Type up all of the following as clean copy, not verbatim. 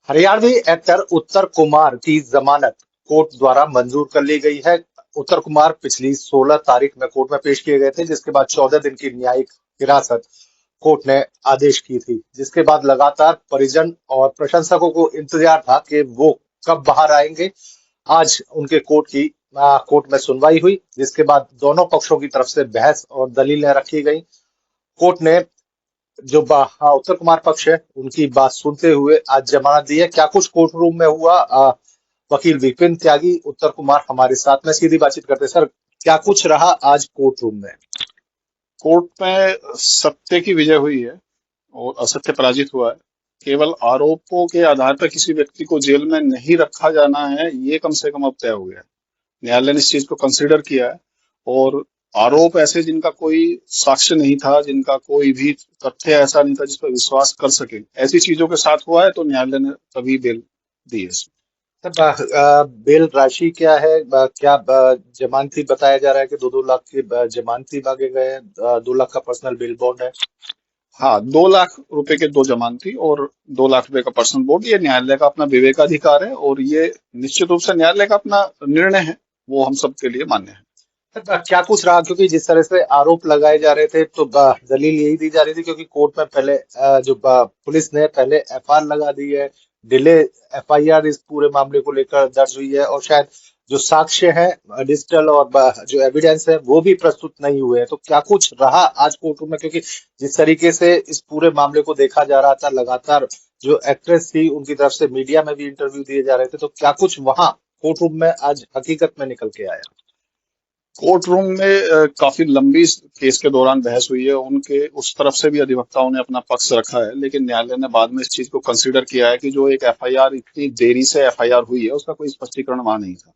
Haryanvi actor उत्तर कुमार की जमानत court द्वारा मंजूर कर ली गई है। उत्तर कुमार पिछली 16 तारीख में कोर्ट में पेश किए गए थे, जिसके बाद 14 दिन की न्यायिक हिरासत कोर्ट ने आदेश की थी। जिसके बाद लगातार परिजन और प्रशंसकों को इंतजार था कि वो कब बाहर आएंगे। आज उनके कोर्ट में सुनवाई हुई, जिसके बाद दोनों पक्षों की तरफ से बहस और दलीलें रखी गई। कोर्ट ने हाँ, उत्तर कुमार पक्ष है उनकी बात सुनते हुए आज जमानत दी है। क्या कुछ कोर्ट रूम में हुआ, वकील विपिन त्यागी उत्तर कुमार हमारे साथ में सीधी बातचीत करते हैं। सर, क्या कुछ रहा आज कोर्ट रूम में? कोर्ट में सत्य की विजय हुई है और असत्य पराजित हुआ है। केवल आरोपों के आधार पर किसी व्यक्ति को जेल में नहीं रखा जाना है, ये कम से कम अब तय हो गया है। न्यायालय ने इस चीज को कंसिडर किया है और आरोप ऐसे जिनका कोई साक्ष्य नहीं था, जिनका कोई भी तथ्य ऐसा नहीं था जिस पर विश्वास कर सके, ऐसी चीजों के साथ हुआ है, तो न्यायालय ने तभी बेल दी है इसमें। सर, बेल राशि क्या है? जमानती बताया जा रहा है कि 2-2 लाख की जमानती मांगे गए हैं। 2 लाख का पर्सनल बेल बॉन्ड है। हाँ, 2 लाख रुपए के 2 जमानती और 2 लाख रुपए का पर्सनल बॉन्ड, ये न्यायालय का अपना विवेकाधिकार है और ये निश्चित रूप से न्यायालय का अपना निर्णय है, वो हम सबके लिए मान्य है। सर, क्या कुछ रहा? क्योंकि जिस तरह से आरोप लगाए जा रहे थे, तो दलील यही दी जा रही थी, क्योंकि कोर्ट में पहले पुलिस ने पहले एफआईआर लगा दी है। डिले एफआईआर इस पूरे मामले को लेकर दर्ज हुई है, और शायद जो साक्ष्य है, डिजिटल और जो एविडेंस है, वो भी प्रस्तुत नहीं हुए हैं। तो क्या कुछ रहा आज कोर्ट रूम में? क्योंकि जिस तरीके से इस पूरे मामले को देखा जा रहा था, लगातार जो एक्ट्रेस थी उनकी तरफ से मीडिया में भी इंटरव्यू दिए जा रहे थे, तो क्या कुछ वहां कोर्ट रूम में आज हकीकत में निकल के आया? कोर्ट रूम में काफी लंबी इस केस के दौरान बहस हुई है। उनके उस तरफ से भी अधिवक्ताओं ने अपना पक्ष रखा है, लेकिन न्यायालय ने बाद में इस चीज को कंसीडर किया है कि जो एक एफआईआर, इतनी देरी से एफआईआर हुई है, उसका कोई स्पष्टीकरण वहां नहीं था।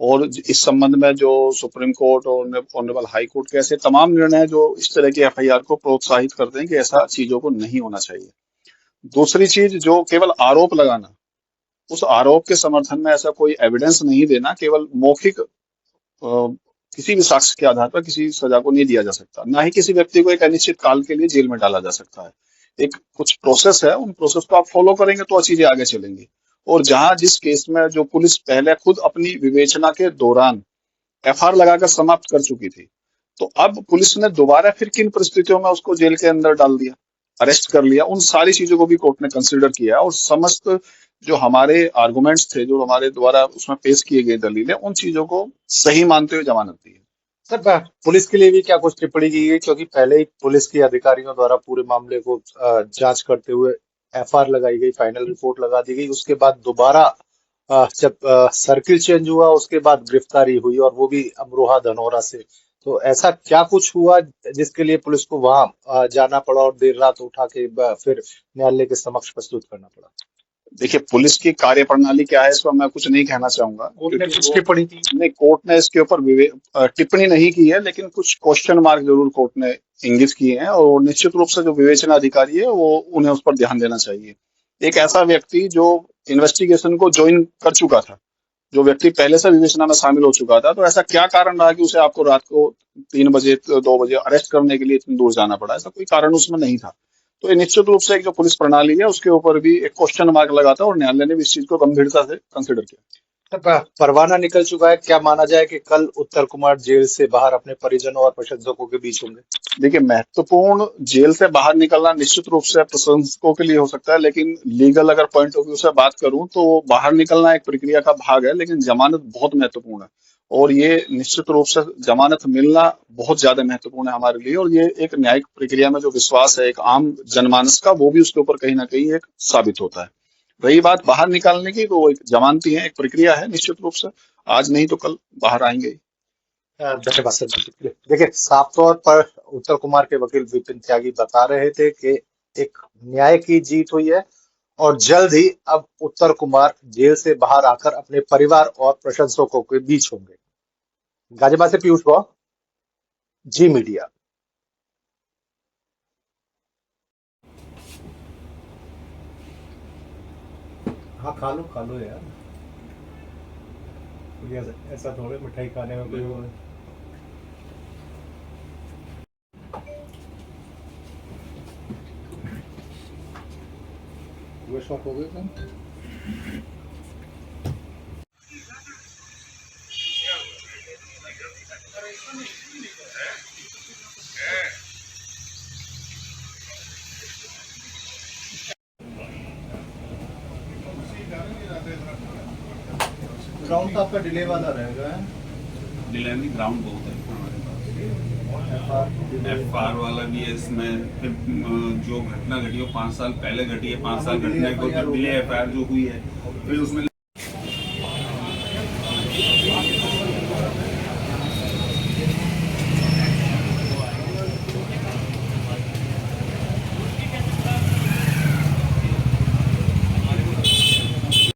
और इस संबंध में जो सुप्रीम कोर्ट और ऑनरेबल हाई कोर्ट के ऐसे तमाम निर्णय हैं जो इस तरह की एफआईआर को प्रोत्साहित करते हैं कि ऐसा चीजों को नहीं होना चाहिए। दूसरी चीज, जो केवल आरोप लगाना, उस आरोप के समर्थन में ऐसा कोई एविडेंस नहीं देना, केवल मौखिक किसी भी साक्ष्य के आधार पर किसी सजा को नहीं दिया जा सकता। ना ही किसी व्यक्ति को एक अनिश्चित काल के लिए जेल में डाला जा सकता है। एक कुछ प्रोसेस है, उन प्रोसेस को आप फॉलो करेंगे तो चीजें आगे चलेंगी। और जहां जिस केस में जो पुलिस पहले खुद अपनी विवेचना के दौरान एफआईआर लगाकर समाप्त कर चुकी थी, तो अब पुलिस ने दोबारा फिर किन परिस्थितियों में उसको जेल के अंदर डाल दिया, अरेस्ट कर लिया, उन सारी चीजों को भी कोर्ट ने कंसिडर किया और समस्त जो हमारे आर्गुमेंट्स थे, जो हमारे द्वारा उसमें पेश किए गए दलीलें, उन चीजों को सही मानते हुए जमानत दी है। सर, पुलिस के लिए भी क्या कुछ टिप्पणी की गई? क्योंकि पहले ही पुलिस के अधिकारियों द्वारा पूरे मामले को जांच करते हुए एफआईआर लगाई गई, फाइनल रिपोर्ट लगा दी गई। उसके बाद दोबारा जब सर्किल चेंज हुआ, उसके बाद गिरफ्तारी हुई, और वो भी अमरोहा धनौरा से। तो ऐसा क्या कुछ हुआ जिसके लिए पुलिस को वहां जाना पड़ा और देर रात उठा के फिर न्यायालय के समक्ष प्रस्तुत करना पड़ा? देखिए, पुलिस की कार्यप्रणाली क्या है, इस पर मैं कुछ नहीं कहना चाहूंगा, कोर्ट ने क्योंकि कुछ वो टिप्पणी की? नहीं, कोर्ट ने इसके ऊपर टिप्पणी नहीं की है, लेकिन कुछ क्वेश्चन मार्क जरूर कोर्ट ने इंगित किए हैं और निश्चित रूप से जो विवेचना अधिकारी है वो उन्हें उस पर ध्यान देना चाहिए। एक ऐसा व्यक्ति जो इन्वेस्टिगेशन को ज्वाइन कर चुका था, जो व्यक्ति पहले से विवेचना में शामिल हो चुका था, तो ऐसा क्या कारण रहा कि उसे आपको रात को 3 बजे 2 बजे अरेस्ट करने के लिए इतनी दूर जाना पड़ा? ऐसा कोई कारण उसमें नहीं था। तो ये निश्चित रूप से एक जो पुलिस प्रणाली है उसके ऊपर भी एक क्वेश्चन मार्क लगा था और न्यायालय ने भी इस चीज को गंभीरता से कंसिडर किया। तब परवाना निकल चुका है। क्या माना जाए कि कल उत्तर कुमार जेल से बाहर अपने परिजनों और प्रशंसकों के बीच होंगे? देखिए, महत्वपूर्ण जेल से बाहर निकलना निश्चित रूप से प्रशंसकों के लिए हो सकता है, लेकिन लीगल अगर पॉइंट ऑफ व्यू से बात करूं तो बाहर निकलना एक प्रक्रिया का भाग है, लेकिन जमानत बहुत महत्वपूर्ण है। और ये निश्चित रूप से जमानत मिलना बहुत ज्यादा महत्वपूर्ण है हमारे लिए, और ये एक न्यायिक प्रक्रिया में जो विश्वास है एक आम जनमानस का, वो भी उसके ऊपर कहीं ना कहीं एक साबित होता है। रही बात बाहर निकालने की, तो वो एक जमानती है, एक प्रक्रिया है, निश्चित रूप से आज नहीं तो कल बाहर आएंगे ही। धन्यवाद सर, बातचीत के लिए। देखिए, साफ तौर पर उत्तर कुमार के वकील विपिन त्यागी बता रहे थे कि एक न्याय की जीत हुई है, और जल्द ही अब उत्तर कुमार जेल से बाहर आकर अपने परिवार और प्रशंसकों के बीच होंगे। गाजियाबाद से पीयूष गौर, जी मीडिया। हाँ, खा लो यार। कोई ऐसा थोड़े मिठाई खाने में कोई वो है। वो शॉट हो गए थे। ग्राउंड तो आपका डिले वाला रहेगा है डिलीवरी ग्राउंड बहुत है हमारे पास। एफआर वाला भी है इसमें। फिर जो घटना घटी वो 5 साल पहले घटी है, 5 साल घटने को डिले एफआर जो हुई है, फिर उसमें